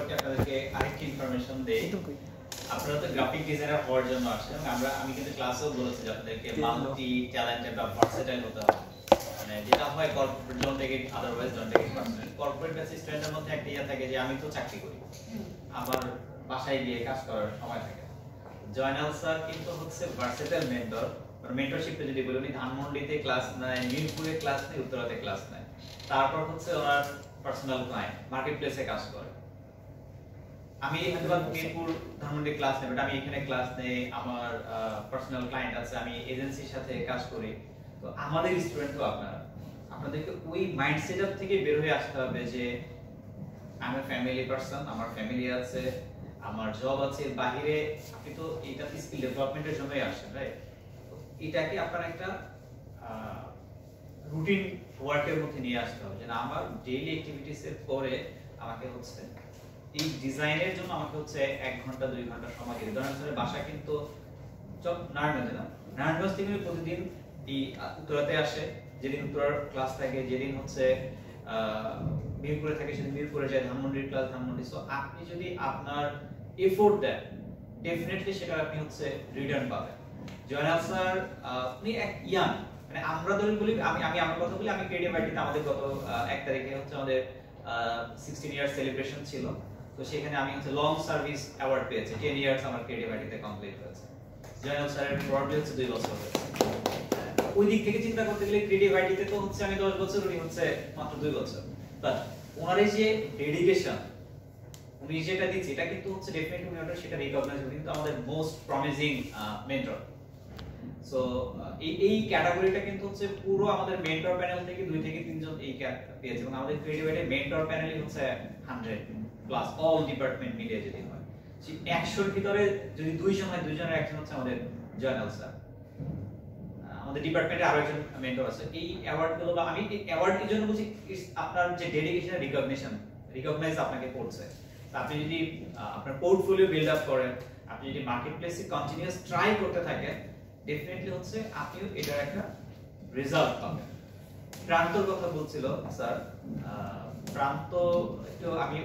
আপনাদেরকে আরেকটি ইনফরমেশন দেই। আপনারা তো গ্রাফিক ডিজাইনার হওয়ার জন্য আসছেন এবং আমি কিন্তু ক্লাসেও বলেছি যে আপনাদেরকে মাল্টি ট্যালেন্টেড বা ভার্সেটাইল হতে হবে। মানে যেটা হয় corporate don't take it otherwise don't take it personally. Corporate অ্যাসিস্ট্যান্টের মধ্যে একটা ইয়া থাকে যে আমি তো চাকরি করি, আমার বাসায় গিয়ে কাজ করার সময় থাকে। জয়নাল স্যার কিন্তু হচ্ছে ভার্সেটাইল মেন্টর, মানে মেন্টরশিপে যদি বলি উনি ধানমন্ডিতে ক্লাস নেয়, মিরপুরে ক্লাস নেয়, উত্তরাতে ক্লাস নেয়, তারপর হচ্ছে ওনার পার্সোনাল ক্লায়েন্ট মার্কেট প্লেসে কাজ করে। আমি হয়তোবা মিরপুর ধানমন্ডি ক্লাস নেই, বাট আমি এখানে ক্লাস নেই, আমার পার্সোনাল ক্লায়েন্ট আছে, আমি এজেন্সির সাথে কাজ করি। তো আমাদের স্টুডেন্ট তো আপনাদেরকে ওই মাইন্ডসেট থেকে বের হয়ে আসতে হবে যে আমি ফ্যামিলি পারসন, আমার ফ্যামিলি আছে, আমার জব আছে, বাইরে আপনি তো এটা স্কিল ডেভেলপমেন্টের জন্যই আসছেন, রাইট? এটাকে আপনার একটা রুটিন ওয়ার্কের মধ্যে নিয়ে আসতে হবে যে না আমার ডেইলি অ্যাক্টিভিটিস এর পরে আমাকে হচ্ছে এই ডিজাইনের জন্য আমাকে হচ্ছে 1 ঘন্টা 2 ঘন্টা সময় দিতে। উদাহরণস্বরূপ বাসা কিন্তু নারায়ণগঞ্জ থেকে প্রতিদিন এই উত্তরাতে আসে, যেদিন উত্তরার ক্লাস থাকে, যেদিন হচ্ছে মিরপুরে থাকে সেদিন মিরপুরে যায়, ধানমন্ডির ক্লাস ধানমন্ডি। সো আপনি যদি আপনার এফোর্ট দেন ডেফিনেটলি সেটা আপনি হচ্ছে রিটার্ন পাবেন। জয়নাল স্যার আপনি এক ইয়াং, মানে আমরা ধরে বলি, আমি আমার কথা বলি, আমি ক্রিয়েটিভিটিতে আমাদের গত 1 তারিখে হচ্ছে আমাদের 16 ইয়ার সেলিব্রেশন ছিল। তো সেখানে আমি হচ্ছে লং সার্ভিস অ্যাওয়ার্ড পেয়েছি, 10 ইয়ার্স আমার ক্রিয়েটিভিটিতে কমপ্লিট হয়েছে। জয়নাল স্যারের প্রবাবলি হচ্ছে 2 বছর হয়েছে। ওই দিক থেকে চিন্তা করতে গেলে ক্রিয়েটিভিটিতে তো হচ্ছে আমি 10 বছর, উনি হচ্ছে মাত্র 2 বছর। বাট ওনার এই যে ডেডিকেশন, উনি যেটা দিচ্ছে এটা কিন্তু হচ্ছে ডেফিনেটলি উনি ওটা সেটা রিকগনাইজ করে, কিন্তু আমাদের মোস্ট প্রমিজিং মেন্টর। সো এই ক্যাটাগরিটা কিন্তু হচ্ছে পুরো আমাদের মেন্টর প্যানেল থেকে 2 থেকে 3 জন এই পেয়েছে, এবং আমাদের ক্রিয়েটিভিটি মেন্টর প্যানেলই হচ্ছে 100 প্লাস অল ডিপার্টমেন্ট মিলিয়ে যদি হয়, সেই 100 এর ভিতরে যদি 2 জন হয়, 2 জনের একজন হচ্ছে আমাদের জয়নাল স্যার। আমাদের ডিপার্টমেন্টে আরো একজন মেন্টর আছে। এই অ্যাওয়ার্ড গুলো বা আমি এই অ্যাওয়ার্ড এর জন্য বলছি আপনার যে ডেডিকেশন, রিকগনাইজ আপনাকে করছে। আপনি যদি আপনার পোর্টফোলিও বিল্ড আপ করেন, আপনি যদি মার্কেট প্লেসে কন্টিনিউয়াস ট্রাই করতে থাকেন, ডেফিনেটলি হচ্ছে আপনিও এটার একটা রেজাল্ট পাবেন। প্রান্তর কথা বলছিল স্যার, প্রান্ত একটু আমি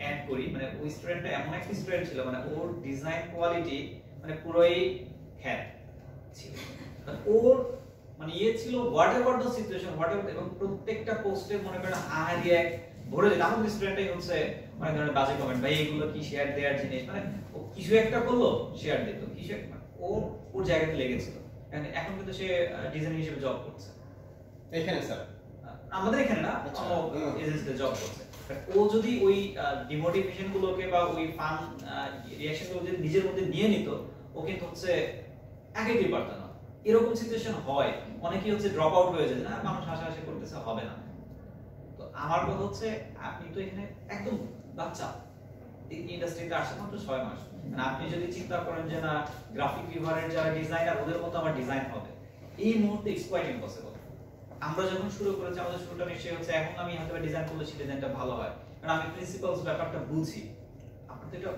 অ্যাড করি, মানে ওই স্টুডেন্টটা এমন একটা স্টুডেন্ট ছিল, মানে ওর ডিজাইন কোয়ালিটি মানে পুরোই খ্যাত ছিল। ওর মানে ইয়ে ছিল হোয়াটএভার দ্য সিচুয়েশন, হোয়াটএভার, এবং প্রত্যেকটা পোস্টে মনে করেন রিঅ্যাক্ট ভরে যেত। আমাদের স্টুডেন্টই হচ্ছে অনেক ধরনের বাজে কমেন্ট, ভাই এগুলো কি শেয়ার দেওয়ার জিনিস, মানে ও কিছু একটা করলো শেয়ার দিত, কিছু ওর জায়গাতে লেগেছিল। এখন কিন্তু সে ডিজাইনার হিসেবে জব করছে এখানে স্যার, আমাদের এখানে না, এজেন্সিতে জব করছে। ও যদি ওই ডিমোটিভেশন গুলোকে বা ওই ফান রিঅ্যাকশন গুলো যদি নিজের মধ্যে নিয়ে নিত, ও কিন্তু হচ্ছে একেই পারত না। এরকম সিচুয়েশন হয়, অনেকেই হচ্ছে ড্রপ আউট হয়ে যায়, না মানুষ হাসাহাসি করতেছে, হবে না। তো আমার কথা হচ্ছে আপনি তো এখানে একদম বাচ্চা, এই ইন্ডাস্ট্রিতে আসছে মাত্র 6 মাস। মানে আপনি যদি চিন্তা করেন যে না গ্রাফিক রিভারের যারা ডিজাইনার ওদের মতো আমার ডিজাইন হবে, এই মুহূর্তে ইটস কোয়াইট ইম্পসিবল। আমরা যখন শুরু করেছি আমাদের শুরুটা নিশ্চয়ই হচ্ছে এখন আমি হয়তো ডিজাইন করলে সেই ডিজাইনটা ভালো হয়, কারণ আমি প্রিন্সিপালস ব্যাপারটা বুঝি।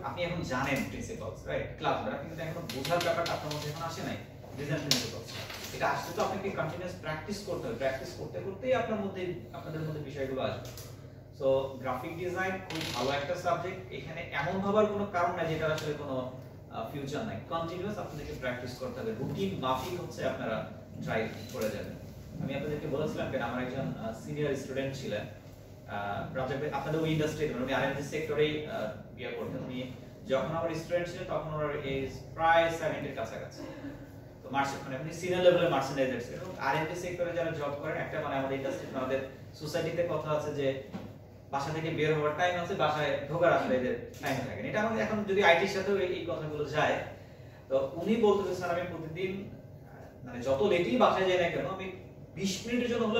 আপনি এখন জানেন প্রিন্সিপালস, রাইট? ক্লাস কিন্তু এখন বোঝার ব্যাপারটা আপনার মধ্যে এখন আসে নাই, ডিজাইন প্রিন্সিপালস। এটা আসলে তো আপনাকে কন্টিনিউয়াস প্র্যাকটিস করতে হবে, প্র্যাকটিস করতে করতেই আপনাদের মধ্যে বিষয়গুলো আসবে। সো গ্রাফিক ডিজাইন খুব ভালো একটা সাবজেক্ট, এখানে এমন ভাবার কোনো কারণ নাই যেটা আসলে কোনো ফিউচার নাই। কন্টিনিউয়াস আপনাদেরকে প্র্যাকটিস করতে হবে, রুটিন মাফিক হচ্ছে আপনারা ট্রাই করে যাবেন। আমি আপনাদেরকে বলেছিলাম যে আমার একজন সিনিয়র স্টুডেন্ট ছিলেন, আপনাদের ওই ইন্ডাস্ট্রিতে, মানে উনি আরএনজি সেক্টরেই বিয়ে করতেন। উনি যখন আমার স্টুডেন্ট ছিলেন তখন ওর এজ প্রায় 70 এর কাছাকাছি। তো মানে আপনি সিনিয়র লেভেলে মার্চেন্ডাইজার ছিলেন, এবং আরএনজি সেক্টরে যারা জব করেন, একটা মানে আমাদের ইন্ডাস্ট্রিতে আমাদের সোসাইটিতে কথা আছে যে বাসা থেকে বের হওয়ার টাইম আছে, বাসায় ঢোকার আসলে এদের টাইম থাকে না। এটা আমাদের এখন যদি আইটির সাথেও এই কথাগুলো যায়, তো উনি বলতে স্যার আমি প্রতিদিন মানে যত লেটই বাসায় যাই না কেন, আমি 20 মিনিটের জন্য